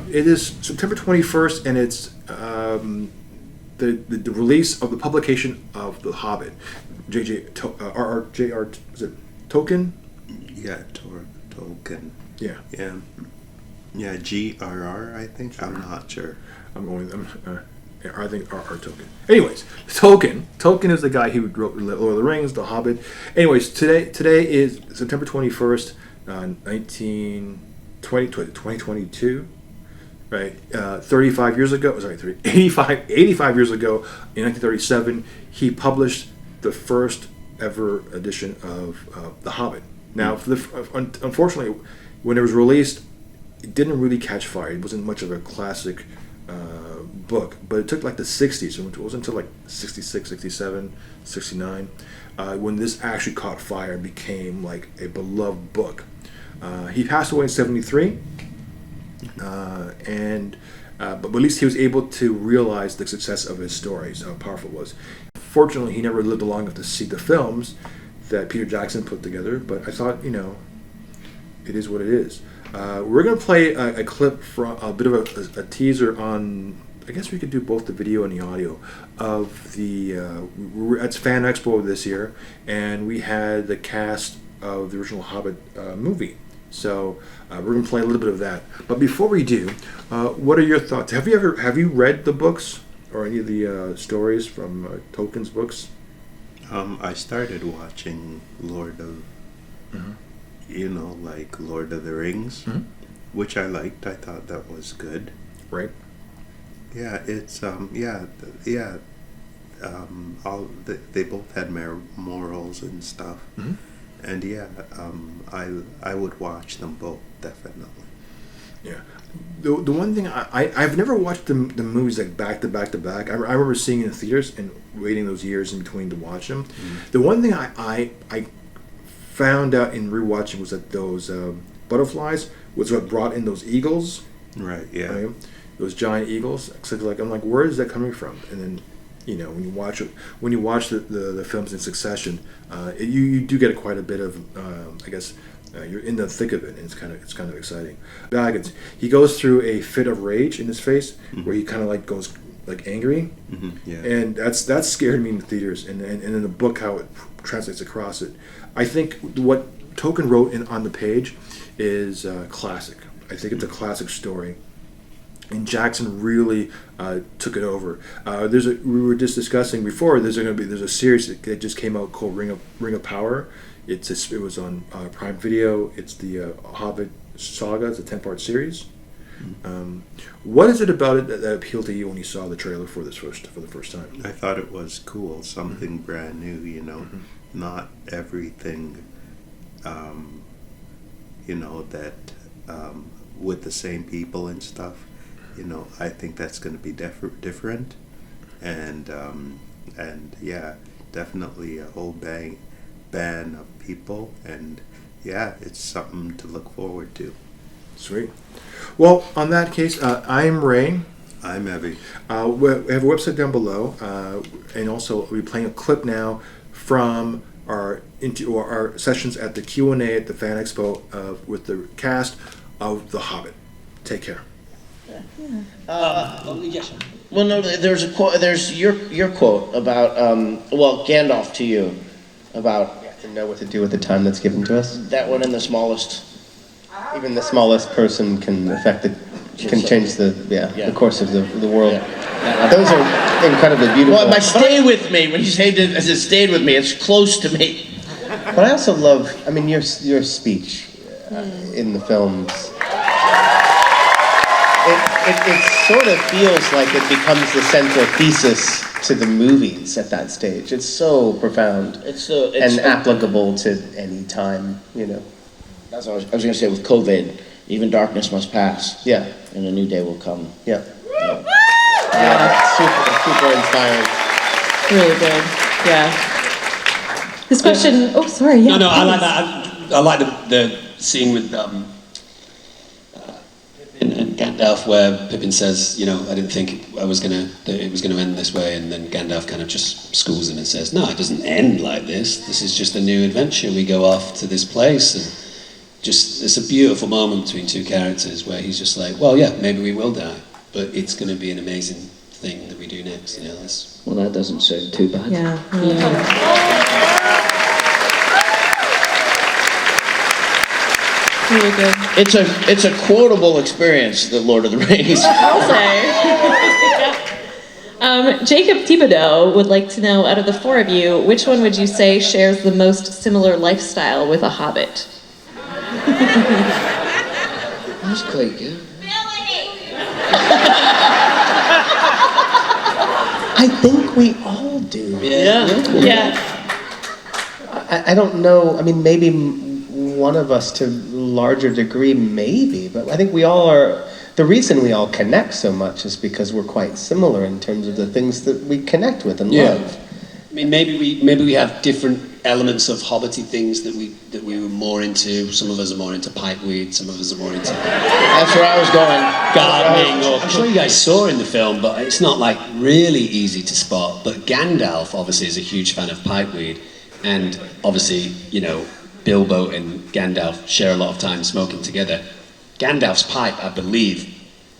It is September 21st, and it's the release of the publication of The Hobbit. J.R.R. Is it Tolkien? Yeah, Tolkien. Yeah. Yeah. Yeah, J.R.R. I think. I'm not sure. I think R.R. Tolkien. Anyways, Tolkien is the guy who wrote Lord of the Rings, The Hobbit. Anyways, today is September 21st, 2022. Right, 85 years ago, 85 years ago, in 1937, he published the first ever edition of The Hobbit. Now, unfortunately, when it was released, it didn't really catch fire. It wasn't much of a classic book, but it took like the 60s. It wasn't until like 66, 67, 69 when this actually caught fire and became like a beloved book. He passed away in 73. But at least he was able to realize the success of his stories, how powerful it was. Fortunately, he never lived long enough to see the films that Peter Jackson put together, but I thought, it is what it is. We're going to play a clip from a bit of a teaser on, I guess we could do both the video and the audio, of we're at Fan Expo this year, and we had the cast of the original Hobbit movie. So we're going to play a little bit of that. But before we do, what are your thoughts? Have you read the books or any of the stories from Tolkien's books? I started watching Lord of the Rings, which I liked. I thought that was good. Right. Yeah, it's they both had morals and stuff. Mm-hmm. And I would watch them both, definitely. Yeah. The one thing I've never watched the movies like back to back to back. I remember seeing in the theaters and waiting those years in between to watch them. Mm-hmm. The one thing I found out in rewatching was that those butterflies was what brought in those eagles. Right. Yeah. Right? Those giant eagles. So I'm like, where is that coming from? And then, when you watch the films in succession, you do get quite a bit of, you're in the thick of it, and it's kind of exciting. Baggins, he goes through a fit of rage in his face, where he kind of like goes like angry, yeah. And that scared me in the theaters, and in the book how it translates across it. I think what Tolkien wrote on the page is classic. I think it's a classic story. And Jackson really took it over. We were just discussing before. There's a series that just came out called Ring of Power. It was on Prime Video. It's the Hobbit saga. It's a 10-part series. What is it about it that appealed to you when you saw the trailer for the first time? I thought it was cool, something brand new. Not everything. That with the same people and stuff. I think that's going to be different, and definitely a whole band of people, and it's something to look forward to. Sweet. Well, on that case, I'm Ray. I'm Evy. We have a website down below, and also we'll be playing a clip now from our sessions at the Q&A at the Fan Expo with the cast of The Hobbit. Take care. Yes. Well, no. There's a quote. There's your quote about Gandalf to you about to know what to do with the time that's given to us. that one in the smallest. Even the smallest person can change the course of the world. Yeah. Those are incredibly beautiful. Well, by stay with me, when you say it stayed with me, it's close to me. But I also love, your speech in the films. It sort of feels like it becomes the central thesis to the movies at that stage. It's so profound and applicable to any time, That's what I was going to say with COVID. Even darkness must pass. Yeah. And a new day will come. Yeah. Super inspiring. Really good. Yeah. This question. Oh, sorry. Yeah. No. I like that. I like the scene with Pippin and Gandalf, where Pippin says, I didn't think it was gonna end this way, and then Gandalf kind of just schools him and says, no, it doesn't end like this. This is just a new adventure. We go off to this place and just it's a beautiful moment between two characters where he's just like, well, yeah, maybe we will die, but it's going to be an amazing thing that we do next. You know, that's... Well, that doesn't sound too bad. Yeah. Really good. It's a quotable experience, the Lord of the Rings. I'll say. Jacob Thibodeau would like to know, out of the four of you, which one would you say shares the most similar lifestyle with a hobbit? That's quite good. I think we all do. Yeah. I don't know. I mean, maybe one of us to a larger degree, maybe, but I think we all are. The reason we all connect so much is because we're quite similar in terms of the things that we connect with and love. I mean, maybe we have different elements of hobbity things that we were more into. Some of us are more into pipeweed. Some of us are more into That's where I was going. gardening. I'm sure you guys saw in the film, but it's not like really easy to spot. But Gandalf obviously is a huge fan of pipeweed, and obviously, you know, Bilbo and Gandalf share a lot of time smoking together. Gandalf's pipe, I believe,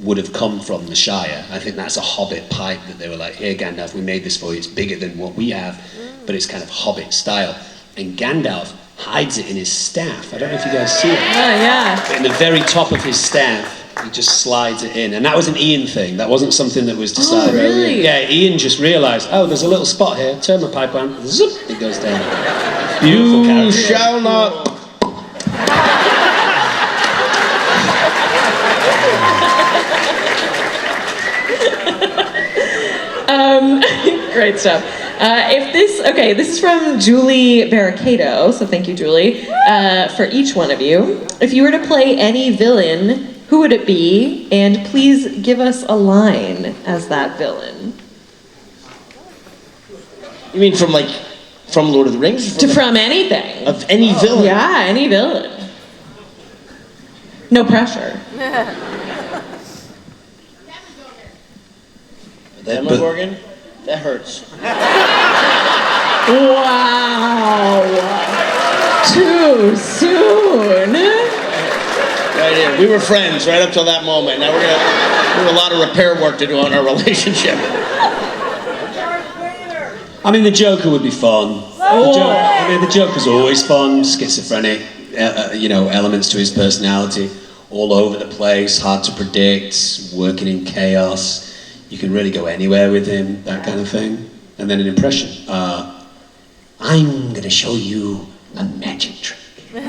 would have come from the Shire. I think that's a Hobbit pipe that they were like, here Gandalf, we made this for you, it's bigger than what we have, but it's kind of Hobbit style. And Gandalf hides it in his staff. I don't know if you guys see it. Yeah. But in the very top of his staff, he just slides it in. And that was an Ian thing, that wasn't something that was decided. Oh, really? Yeah, Ian just realised, oh, there's a little spot here, turn my pipe on, zoop, it goes down. Beautiful character. You shall not... Great stuff. This is from Julie Barricado, so thank you, Julie, for each one of you. If you were to play any villain, who would it be? And please give us a line as that villain. You mean from Lord of the Rings? From anything. Of any villain? Yeah, any villain. No pressure. Demogorgon? That hurts. Wow. Too soon. Right here. We were friends right up till that moment. Now we have a lot of repair work to do on our relationship. I mean, the Joker would be fun. The Joker's always fun, schizophrenic, elements to his personality, all over the place, hard to predict, working in chaos. You can really go anywhere with him, that kind of thing. And then an impression. I'm going to show you a magic trick. Very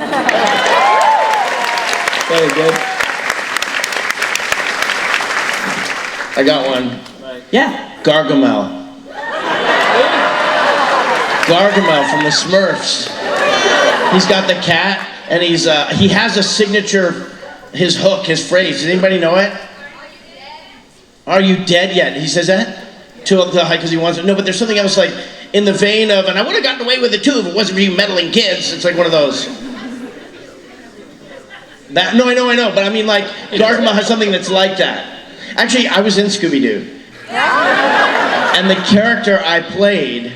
good. I got one. Yeah. Gargamel. Gargamel from the Smurfs. He's got the cat, and he has a signature, his hook, his phrase. Does anybody know it? Are you dead yet? He says that to the high because he wants it. No, but there's something else like in the vein of, and I would have gotten away with it too if it wasn't for you meddling kids. It's like one of those. That no, I know, but I mean like Gargamel has something that's like that. Actually, I was in Scooby-Doo, and the character I played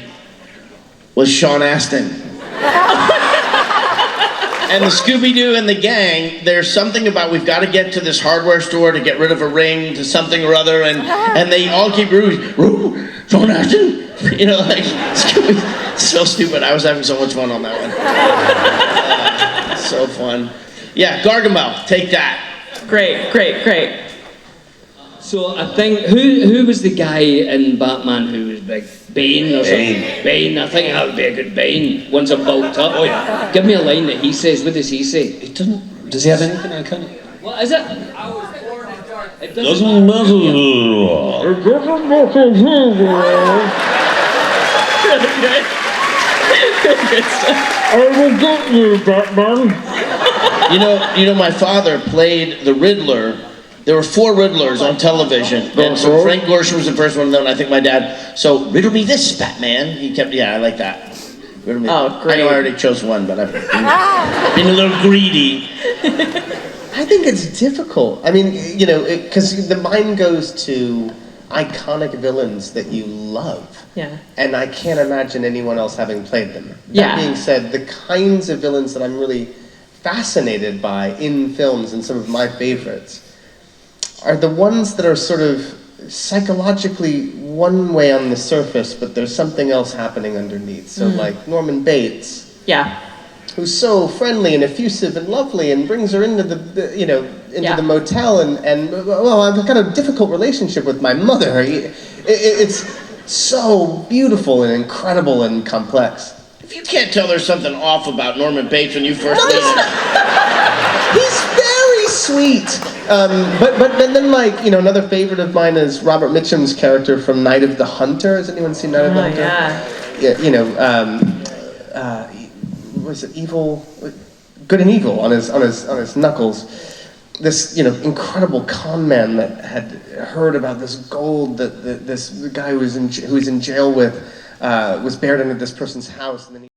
was Sean Astin. And the Scooby-Doo and the gang, there's something about we've got to get to this hardware store to get rid of a ring to something or other, and they all keep rooting, Sean Astin? You know, like, Scooby, so stupid. I was having so much fun on that one. So fun. Yeah, Gargamel, take that. Great. So I think, who was the guy in Batman who was big? Bane or something? Bane, I think that would be a good Bane. Once I'm bulked up. Oh yeah. Give me a line that he says. What does he say? It doesn't... Does he have anything I can't... What is it? It Doesn't matter. Good stuff. I will get you, Batman. You know, my father played the Riddler. There were 4 Riddlers on television, and so Frank Gorshin was the first one, and I think my dad. So riddle me this, Batman. He kept, I like that. Riddle me. Oh, great. I know I already chose one, but I've been a little greedy. I think it's difficult. I mean, because the mind goes to iconic villains that you love. Yeah. And I can't imagine anyone else having played them. Yeah. That being said, the kinds of villains that I'm really fascinated by in films, and some of my favorites, are the ones that are sort of psychologically one way on the surface, but there's something else happening underneath. So like Norman Bates. Yeah. Who's so friendly and effusive and lovely, and brings her into the the motel, and well, I have a kind of difficult relationship with my mother. It's so beautiful and incredible and complex. If you can't tell there's something off about Norman Bates when you first meet him. He's very sweet. But then, like, another favorite of mine is Robert Mitchum's character from Night of the Hunter. Has anyone seen Night of the Hunter? Yeah. Was it evil? Good and evil on his knuckles. This incredible con man that had heard about this gold that this guy who was in jail with was buried under this person's house, and then he